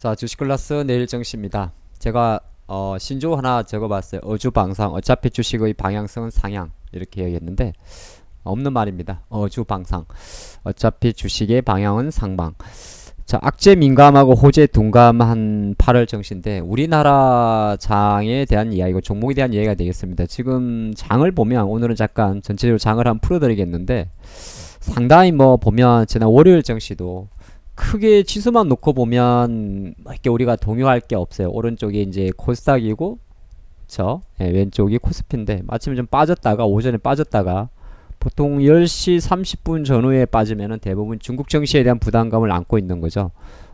자, 주식 클래스 내일 정시입니다. 제가 신조 하나 적어봤어요. 어주방상. 어차피 주식의 방향성은 상향 이렇게 얘기했는데 없는 말입니다. 어주방상. 어차피 주식의 방향은 상방. 자, 악재 민감하고 호재 둔감한 8월 정시인데 우리나라 장에 대한 이야기고 종목에 대한 이야기가 되겠습니다. 지금 장을 보면 오늘은 잠깐 전체적으로 장을 한번 풀어드리겠는데 상당히 뭐 보면 지난 월요일 정시도 크게 지수만 놓고 보면 뭐 이렇게 우리가 동요할 게 없어요. 오른쪽이 이제 코스닥이고, 그쵸? 예, 왼쪽이 코스피인데 마침 좀 빠졌다가 오전에 빠졌다가 보통 10시 30분 전후에 빠지면은 대부분 중국 증시에 대한 부담감을 안고 있는 거죠.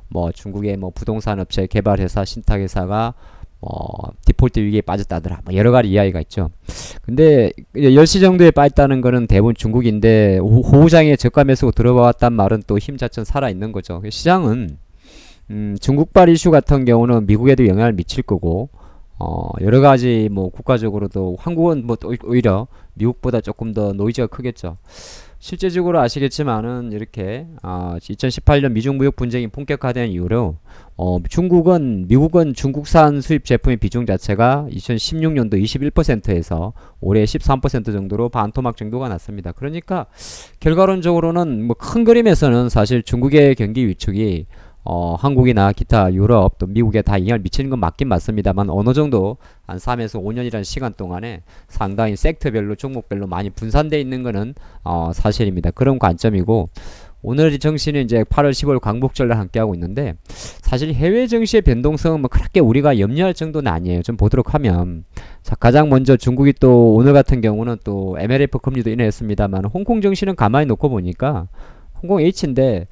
뭐 중국의 뭐 부동산 업체, 개발회사, 신탁회사가 디폴트 위기에 빠졌다더라. 뭐 여러 가지 이야기가 있죠. 근데 10시 정도에 빠졌다는 거는 대부분 중국인데 호우장에 저가 매수고 들어왔단 말은 또 힘 자체는 살아있는 거죠. 시장은 중국발 이슈 같은 경우는 미국에도 영향을 미칠 거고 여러 가지 뭐 국가적으로도 한국은 뭐 오히려 미국보다 조금 더 노이즈가 크겠죠. 실제적으로 아시겠지만은 이렇게 2018년 미중 무역 분쟁이 본격화된 이후로 미국은 중국산 수입 제품의 비중 자체가 2016년도 21%에서 올해 13% 정도로 반토막 정도가 났습니다. 그러니까 결과론적으로는 뭐 큰 그림에서는 사실 중국의 경기 위축이 한국이나 기타 유럽 또 미국에 다 영향을 미치는 건 맞긴 맞습니다만 어느 정도 한 3에서 5년이라는 시간 동안에 상당히 섹터별로 종목별로 많이 분산되어 있는 거는 사실입니다. 그런 관점이고 오늘 정시는 이제 8월 15일 광복절날 함께하고 있는데 사실 해외 증시의 변동성은 뭐 그렇게 우리가 염려할 정도는 아니에요. 좀 보도록 하면 자, 가장 먼저 중국이 또 오늘 같은 경우는 또 MLF 금리도 인하했습니다만 홍콩 증시는 가만히 놓고 보니까 홍콩 H인데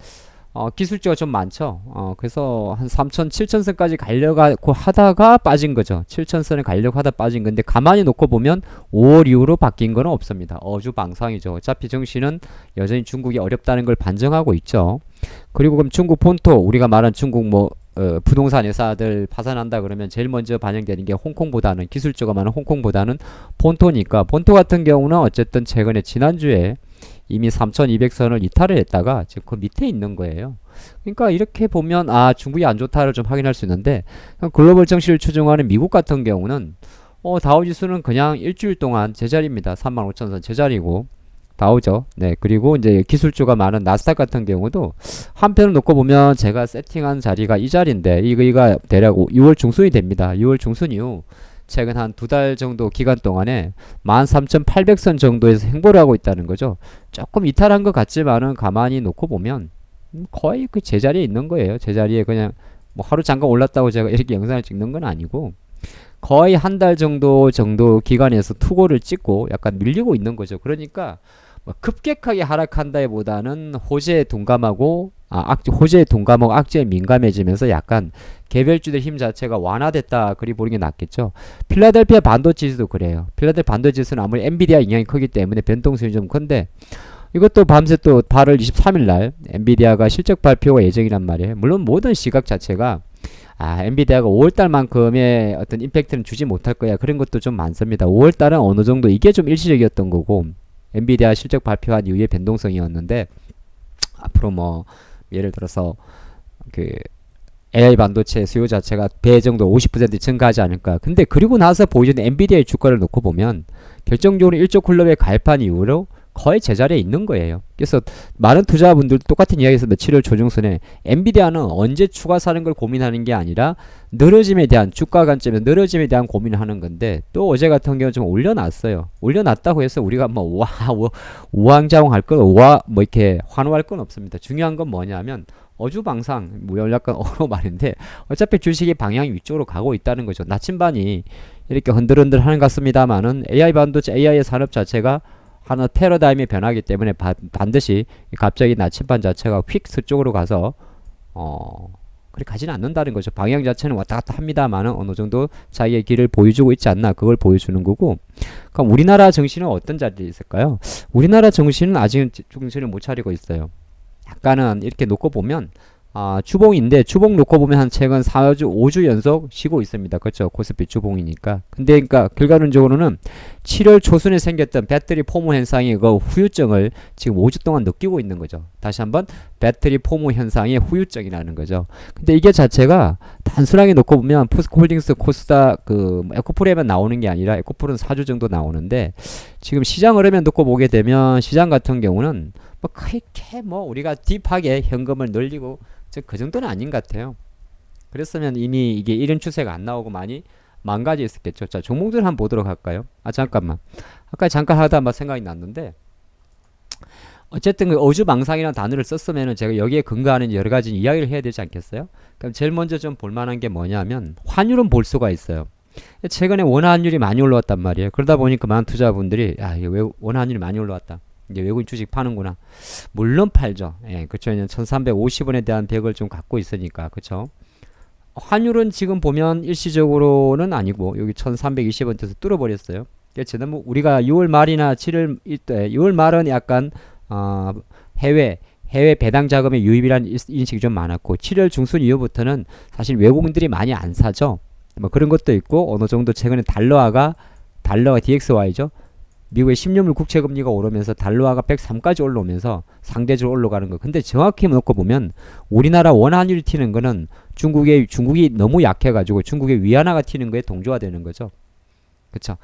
기술주가 좀 많죠. 그래서 한 3천, 7천선까지 가려고 하다가 빠진 거죠. 7천선을 가려고 하다 빠진 건데 가만히 놓고 보면 5월 이후로 바뀐 건 없습니다. 어주방상이죠. 어차피 정시는 여전히 중국이 어렵다는 걸 반증하고 있죠. 그리고 그럼 중국 본토, 우리가 말한 중국 뭐 부동산 회사들 파산한다 그러면 제일 먼저 반영되는 게 홍콩보다는 기술주가 많은 홍콩보다는 본토니까 본토 같은 경우는 어쨌든 최근에 지난주에 이미 3200선을 이탈을 했다가 지금 그 밑에 있는 거예요. 그러니까 이렇게 보면 중국이 안 좋다를 좀 확인할 수 있는데 글로벌 정시를 추종하는 미국 같은 경우는 다우지수는 그냥 일주일 동안 제자리입니다. 35,000선 제자리고 다우죠. 네, 그리고 이제 기술주가 많은 나스닥 같은 경우도 한편을 놓고 보면 제가 세팅한 자리가 이 자리인데 이거가 대략 6월 중순이 됩니다. 6월 중순 이후 최근 한 2달 정도 기간 동안에 13,800선 정도에서 행보를 하고 있다는 거죠. 조금 이탈한 것 같지만은 가만히 놓고 보면 거의 그 제자리에 있는 거예요. 제자리에 그냥 뭐 하루 잠깐 올랐다고 제가 이렇게 영상을 찍는 건 아니고 거의 한 달 정도 기간에서 투고를 찍고 약간 밀리고 있는 거죠. 그러니까 뭐 급격하게 하락한다기보다는 호재에 둔감하고 악재에 민감해지면서 약간 개별주들 힘 자체가 완화됐다 그리 보는 게 낫겠죠. 필라델피아 반도체지수도 그래요. 필라델피아 반도체지수는 아무리 엔비디아 영향이 크기 때문에 변동성이 좀 큰데 이것도 밤새 또 8월 23일 날 엔비디아가 실적 발표가 예정이란 말이에요. 물론 모든 시각 자체가 엔비디아가 5월달만큼의 어떤 임팩트는 주지 못할 거야. 그런 것도 좀 많습니다. 5월달은 어느 정도 이게 좀 일시적이었던 거고 엔비디아 실적 발표한 이후의 변동성이었는데 앞으로 뭐 예를 들어서 그 AI 반도체 수요 자체가 배 정도 50% 증가하지 않을까. 근데 그리고 나서 보여주는 엔비디아의 주가를 놓고 보면 결정적으로 일조 클럽에 가입한 이후로 거의 제자리에 있는 거예요. 그래서 많은 투자분들도 똑같은 이야기에서 7월 초중순에 엔비디아는 언제 추가 사는 걸 고민하는 게 아니라 늘어짐에 대한 주가 관점에서 늘어짐에 대한 고민을 하는 건데 또 어제 같은 경우 좀 올려놨어요. 올려놨다고 해서 우리가 뭐 우왕좌왕 할 건 뭐 이렇게 환호할 건 없습니다. 중요한 건 뭐냐면 어주방상 뭐 약간 어려운 말인데 어차피 주식이 방향이 위쪽으로 가고 있다는 거죠. 나침반이 이렇게 흔들흔들 하는 것 같습니다만은 AI 반도체 AI의 산업 자체가 하나 패러다임이 변하기 때문에 반드시 갑자기 나침반 자체가 휙 서쪽으로 가서 그렇게 가지는 않는다는 거죠. 방향 자체는 왔다 갔다 합니다만은 어느 정도 자기의 길을 보여주고 있지 않나 그걸 보여주는 거고. 그럼 우리나라 정신은 어떤 자리에 있을까요? 우리나라 정신은 아직은 정신을 못 차리고 있어요. 약간은 이렇게 놓고 보면 주봉인데 주봉 놓고 보면 한 최근 4주, 5주 연속 쉬고 있습니다. 그렇죠? 코스피 주봉이니까. 근데 그러니까 결과론적으로는 7월 초순에 생겼던 배터리 포모 현상의 그 후유증을 지금 5주 동안 느끼고 있는 거죠. 다시 한번 배터리 포모 현상의 후유증이라는 거죠. 근데 이게 자체가 단순하게 놓고 보면 포스코홀딩스, 코스닥, 에코프로에만 나오는 게 아니라 에코프로는 4주 정도 나오는데 지금 시장 흐름에 놓고 보게 되면 시장 같은 경우는 뭐 그렇게 뭐 우리가 딥하게 현금을 늘리고 그 정도는 아닌 것 같아요. 그랬으면 이미 이게 이런 추세가 안 나오고 많이 망가져 있었겠죠. 자, 종목들 한번 보도록 할까요? 잠깐만. 아까 잠깐 하다 막 생각이 났는데 어쨌든 그 어주망상이라는 단어를 썼으면은 제가 여기에 근거하는 여러 가지 이야기를 해야 되지 않겠어요? 그럼 제일 먼저 좀 볼만한 게 뭐냐면 환율은 볼 수가 있어요. 최근에 원화환율이 많이 올라왔단 말이에요. 그러다 보니까 많은 투자분들이 이게 왜 원화환율이 많이 올라왔다. 이제 외국인 주식 파는구나. 물론 팔죠. 예, 그쵸. 1350원에 대한 벽을 좀 갖고 있으니까. 그쵸. 환율은 지금 보면 일시적으로는 아니고 여기 1320원대에서 뚫어버렸어요. 그렇죠. 우리가 6월 말이나 7월 6월 말은 약간 해외 배당 자금의 유입이라는 인식이 좀 많았고 7월 중순 이후부터는 사실 외국인들이 많이 안 사죠. 뭐 그런 것도 있고 어느 정도 최근에 달러가 DXY죠. 미국의 10년물 국채금리가 오르면서 달러화가 103까지 올라오면서 상대적으로 올라가는 거. 근데 정확히 놓고 보면 우리나라 원환율이 튀는 거는 중국이 너무 약해가지고 중국의 위안화가 튀는 거에 동조가 되는 거죠. 그쵸.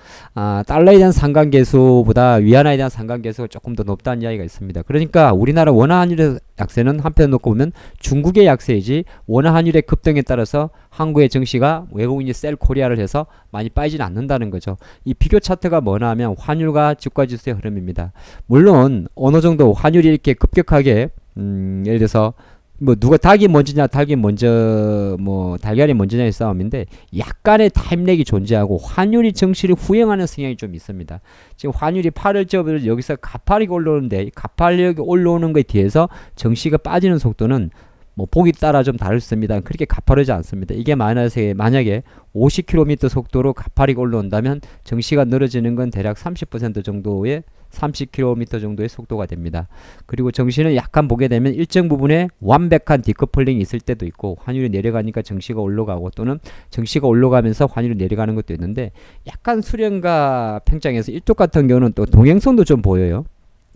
달러에 대한 상관계수보다 위안화에 대한 상관계수가 조금 더 높다는 이야기가 있습니다. 그러니까 우리나라 원화환율의 약세는 한편 놓고 보면 중국의 약세이지 원화환율의 급등에 따라서 한국의 증시가 외국인이 셀 코리아를 해서 많이 빠지진 않는다는 거죠. 이 비교 차트가 뭐냐 하면 환율과 주가지수의 흐름입니다. 물론 어느 정도 환율이 이렇게 급격하게 예를 들어서 뭐 누가 닭이 먼저냐 달기 먼저 뭐 달걀이 먼저냐의 싸움인데 약간의 타임렉이 존재하고 환율이 증시를 후행하는 성향이 좀 있습니다. 지금 환율이 8월 저부터 여기서 가파르게 올라오는데 가파르게 올라오는 것에 비해서 증시가 빠지는 속도는 뭐 보기 따라 좀 다릅니다. 그렇게 가파르지 않습니다. 이게 만약에 50km 속도로 가파르게 올라온다면 증시가 늘어지는 건 대략 30% 정도의 30km 정도의 속도가 됩니다. 그리고 증시는 약간 보게 되면 일정 부분에 완벽한 디커플링이 있을 때도 있고 환율이 내려가니까 증시가 올라가고 또는 증시가 올라가면서 환율이 내려가는 것도 있는데 약간 수렴과 팽창에서 이쪽 같은 경우는 또 동행선도 좀 보여요.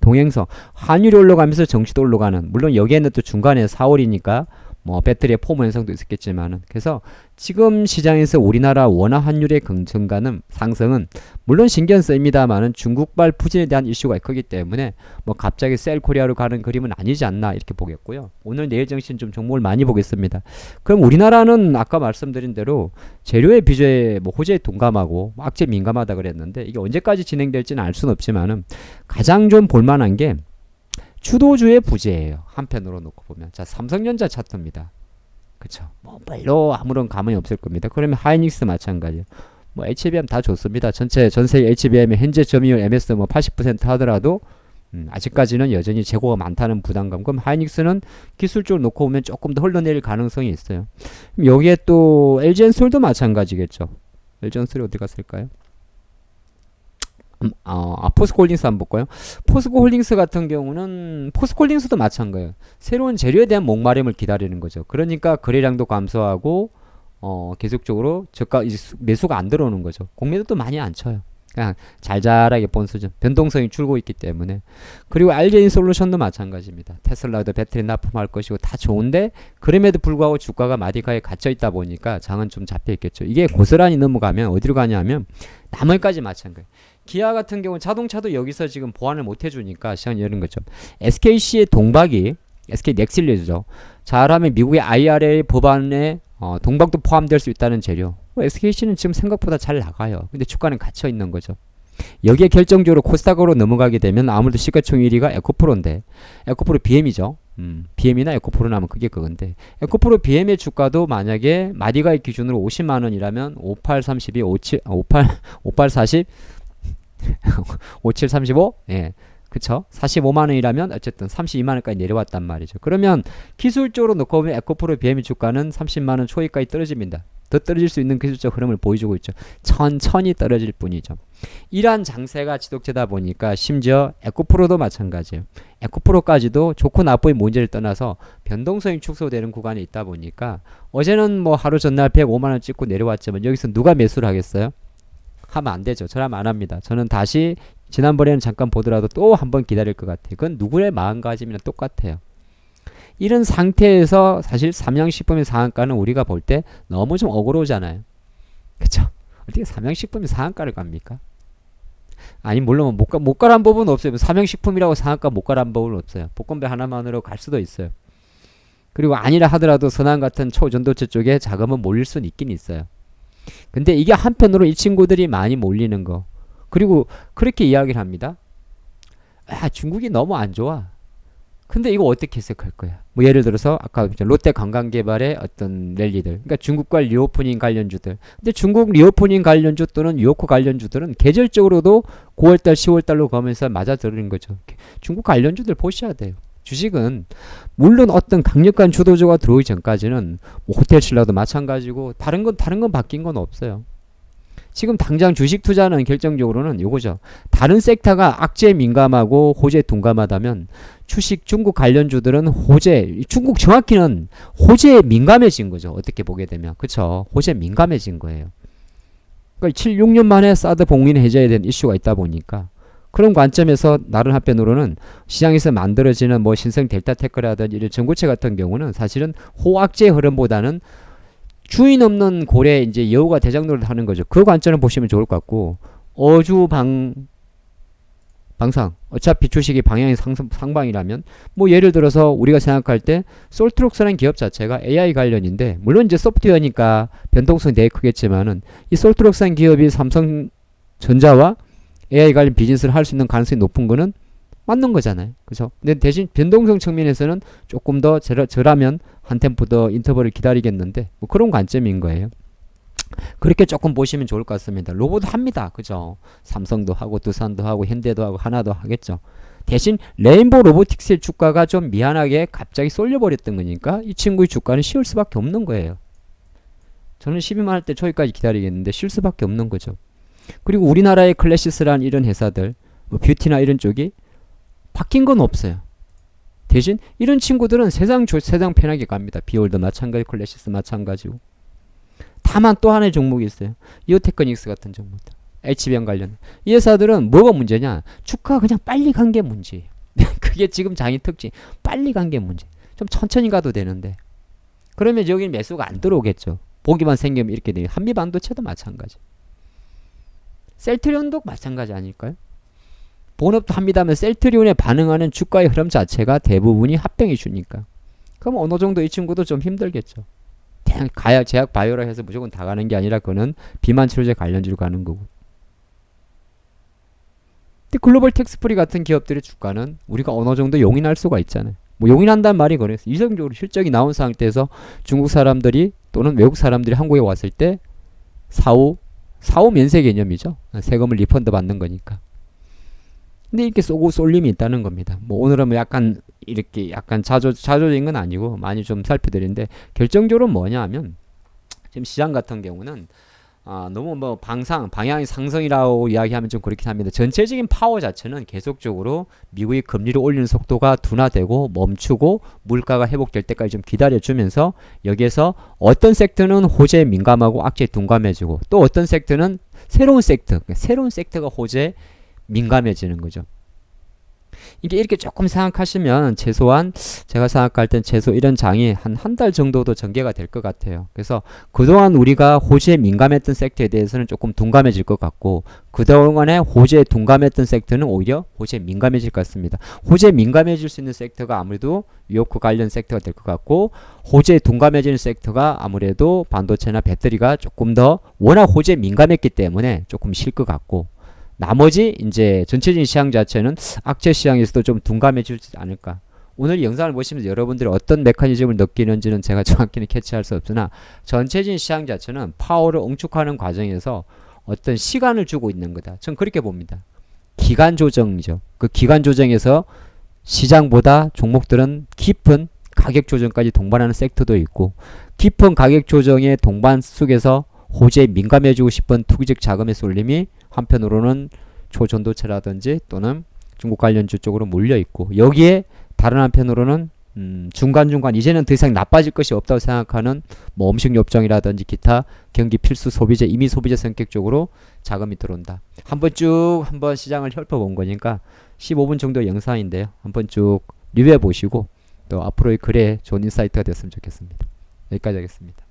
동행선 환율이 올라가면서 정시도 올라가는 물론 여기에는 또 중간에 4월이니까 뭐 배터리의 포모 현상도 있었겠지만은 그래서 지금 시장에서 우리나라 원화 환율의 증가는 상승은 물론 신경 쓰입니다만은 중국발 부진에 대한 이슈가 크기 때문에 뭐 갑자기 셀 코리아로 가는 그림은 아니지 않나 이렇게 보겠고요. 오늘 내일 정신 좀 종목을 많이 보겠습니다. 그럼 우리나라는 아까 말씀드린 대로 재료의 비주에 뭐 호재에 동감하고 악재 민감하다 그랬는데 이게 언제까지 진행될지는 알 수는 없지만은 가장 좀 볼만한 게 주도주의 부재예요. 한편으로 놓고 보면 자 삼성전자 차트입니다. 그쵸. 뭐 별로 아무런 감흥이 없을 겁니다. 그러면 하이닉스 마찬가지예요. 뭐 HBM 다 좋습니다. 전세계 HBM의 현재 점유율 MS 뭐 80% 하더라도 아직까지는 여전히 재고가 많다는 부담감. 그럼 하이닉스는 기술적으로 놓고 보면 조금 더 흘러내릴 가능성이 있어요. 여기에 또 LG엔솔도 마찬가지겠죠. LG엔솔이 어디 갔을까요? 포스코홀딩스 한번 볼까요? 포스코홀딩스 같은 경우는 포스코홀딩스도 마찬가지예요. 새로운 재료에 대한 목마름을 기다리는 거죠. 그러니까 거래량도 감소하고 계속적으로 저가 매수가 안 들어오는 거죠. 공매도도 많이 안 쳐요. 그냥 잘잘하게 본수준 변동성이 줄고 있기 때문에. 그리고 RJ인솔루션도 마찬가지입니다. 테슬라도 배터리 납품할 것이고 다 좋은데 그럼에도 불구하고 주가가 마디가에 갇혀 있다 보니까 장은 좀 잡혀 있겠죠. 이게 고스란히 넘어가면 어디로 가냐면 나머지까지 마찬가지예요. 기아 같은 경우는 자동차도 여기서 지금 보완을 못 해주니까 시간이 이런 거죠. SKC의 동박이 SK 넥실리즈죠. 잘하면 미국의 IRA 법안에 동박도 포함될 수 있다는 재료. SKC는 지금 생각보다 잘 나가요. 근데 주가는 갇혀 있는 거죠. 여기에 결정적으로 코스닥으로 넘어가게 되면 아무래도 시가총 1위가 에코프로인데 에코프로 BM이죠. BM이나 에코프로 나면 그게 그건데 에코프로 BM의 주가도 만약에 마디가의 기준으로 50만원이라면 5832 5840 5735 예. 그쵸? 45만원이라면 어쨌든 32만원까지 내려왔단 말이죠. 그러면 기술적으로 놓고 보면 에코프로 BM의 주가는 30만원 초이까지 떨어집니다. 더 떨어질 수 있는 기술적 흐름을 보여주고 있죠. 천천히 떨어질 뿐이죠. 이러한 장세가 지속되다 보니까 심지어 에코프로도 마찬가지예요. 에코프로까지도 좋고 나쁘의 문제를 떠나서 변동성이 축소되는 구간에 있다 보니까 어제는 뭐 하루 전날 105만원 찍고 내려왔지만 여기서 누가 매수를 하겠어요? 하면 안 되죠. 저라면 안 합니다. 저는 다시 지난번에는 잠깐 보더라도 또 한 번 기다릴 것 같아요. 그건 누구의 마음가짐이나 똑같아요. 이런 상태에서 사실 삼양식품의 상한가는 우리가 볼 때 너무 좀 어그러우잖아요. 그쵸? 어떻게 삼양식품이 상한가를 갑니까? 아니 물론 못 가란 법은 없어요. 삼양식품이라고 상한가 못 가란 법은 없어요. 복권배 하나만으로 갈 수도 있어요. 그리고 아니라 하더라도 선한 같은 초전도체 쪽에 자금은 몰릴 수는 있긴 있어요. 근데 이게 한편으로 이 친구들이 많이 몰리는 거. 그리고 그렇게 이야기를 합니다. 아, 중국이 너무 안 좋아. 근데 이거 어떻게 해석할 거야? 뭐 예를 들어서 아까 롯데 관광개발의 어떤 랠리들, 그러니까 중국과 리오프닝 관련주들. 근데 중국 리오프닝 관련주 또는 뉴요크 관련주들은 계절적으로도 9월달, 10월달로 가면서 맞아들는 거죠. 중국 관련주들 보셔야 돼요. 주식은 물론 어떤 강력한 주도주가 들어오기 전까지는 뭐 호텔 신라도 마찬가지고 다른 건 바뀐 건 없어요. 지금 당장 주식 투자는 결정적으로는 요거죠. 다른 섹터가 악재에 민감하고 호재에 둔감하다면 주식 중국 관련주들은 호재, 중국 정확히는 호재에 민감해진 거죠. 어떻게 보게 되면. 그쵸. 호재에 민감해진 거예요. 그러니까 7, 6년 만에 사드 봉인 해제에 대한 이슈가 있다 보니까 그런 관점에서 다른 한편으로는 시장에서 만들어지는 뭐 신성 델타 테크라든지 이런 전고체 같은 경우는 사실은 호악재 흐름보다는 주인 없는 고래 이제 여우가 대장노를 하는 거죠. 그 관점을 보시면 좋을 것 같고 방상 어차피 주식이 방향이 상방이라면 뭐 예를 들어서 우리가 생각할 때 솔트록스라는 기업 자체가 AI 관련인데 물론 이제 소프트웨어니까 변동성이 되게 크겠지만은 이 솔트록스라는 기업이 삼성전자와 AI 관련 비즈니스를 할 수 있는 가능성이 높은 거는 맞는 거잖아요. 그죠? 근데 대신 변동성 측면에서는 조금 더 저라면 한 템포 더 인터벌을 기다리겠는데 뭐 그런 관점인 거예요. 그렇게 조금 보시면 좋을 것 같습니다. 로봇 합니다. 그죠? 삼성도 하고 두산도 하고 현대도 하고 하나도 하겠죠. 대신 레인보우 로보틱스의 주가가 좀 미안하게 갑자기 쏠려버렸던 거니까 이 친구의 주가는 쉬울 수밖에 없는 거예요. 저는 12만 원 때 초기까지 기다리겠는데 쉴 수밖에 없는 거죠. 그리고 우리나라의 클래시스란 이런 회사들 뭐 뷰티나 이런 쪽이 바뀐 건 없어요. 대신 이런 친구들은 세상 편하게 갑니다. 비올도 마찬가지, 클래시스 마찬가지고. 다만 또 하나의 종목이 있어요. 이오테크닉스 같은 종목들. HBM 관련. 이 회사들은 뭐가 문제냐? 주가가 그냥 빨리 간 게 문제예요. 그게 지금 장의 특징. 빨리 간 게 문제. 좀 천천히 가도 되는데. 그러면 여기는 매수가 안 들어오겠죠. 보기만 생기면 이렇게 돼요. 한미반도체도 마찬가지. 셀트리온도 마찬가지 아닐까요? 본업도 합니다면 셀트리온에 반응하는 주가의 흐름 자체가 대부분이 합병해 주니까. 그럼 어느 정도 이 친구도 좀 힘들겠죠. 그냥 제약 바이오라 해서 무조건 다 가는 게 아니라 그거는 비만 치료제 관련주로 가는 거고. 근데 글로벌 텍스프리 같은 기업들의 주가는 우리가 어느 정도 용인할 수가 있잖아요. 뭐 용인한다는 말이 그래서 이성적으로 실적이 나온 상태에서 중국 사람들이 또는 외국 사람들이 한국에 왔을 때 사후 면세 개념이죠. 세금을 리펀드 받는 거니까. 근데 이렇게 쏘고 쏠림이 있다는 겁니다. 뭐 오늘은 약간 이렇게 약간 자조적인 건 아니고 많이 좀 살펴드리는데 결정적으로 뭐냐 하면 지금 시장 같은 경우는 너무 뭐 방향이 상승이라고 이야기하면 좀 그렇긴 합니다. 전체적인 파워 자체는 계속적으로 미국이 금리를 올리는 속도가 둔화되고 멈추고 물가가 회복될 때까지 좀 기다려주면서 여기에서 어떤 섹터는 호재에 민감하고 악재에 둔감해지고 또 어떤 섹터는 새로운 섹터가 호재에 민감해지는 거죠. 이게 이렇게 조금 생각하시면 최소한 제가 생각할 땐 최소 이런 장이 한 달 정도도 전개가 될 것 같아요. 그래서 그동안 우리가 호재에 민감했던 섹터에 대해서는 조금 둔감해질 것 같고 그동안에 호재에 둔감했던 섹터는 오히려 호재에 민감해질 것 같습니다. 호재에 민감해질 수 있는 섹터가 아무래도 뉴요크 관련 섹터가 될 것 같고 호재에 둔감해지는 섹터가 아무래도 반도체나 배터리가 조금 더 워낙 호재에 민감했기 때문에 조금 쉴 것 같고 나머지 이제 전체적인 시장 자체는 악재 시장에서도 좀 둔감해지지 않을까. 오늘 영상을 보시면서 여러분들이 어떤 메커니즘을 느끼는지는 제가 정확히는 캐치할 수 없으나 전체적인 시장 자체는 파워를 응축하는 과정에서 어떤 시간을 주고 있는 거다. 전 그렇게 봅니다. 기간 조정이죠. 그 기간 조정에서 시장보다 종목들은 깊은 가격 조정까지 동반하는 섹터도 있고, 깊은 가격 조정의 동반 속에서 호재에 민감해지고 싶은 투기적 자금의 쏠림이 한편으로는 초전도체라든지 또는 중국 관련주 쪽으로 몰려 있고, 여기에 다른 한편으로는 중간중간 이제는 더 이상 나빠질 것이 없다고 생각하는 뭐 음식료업종이라든지 기타 경기 필수 소비재, 이미 소비재 성격적으로 자금이 들어온다. 한번 시장을 혈퍼본 거니까 15분 정도 영상인데요. 한번 쭉 리뷰해 보시고 또 앞으로의 글에 좋은 인사이트가 됐으면 좋겠습니다. 여기까지 하겠습니다.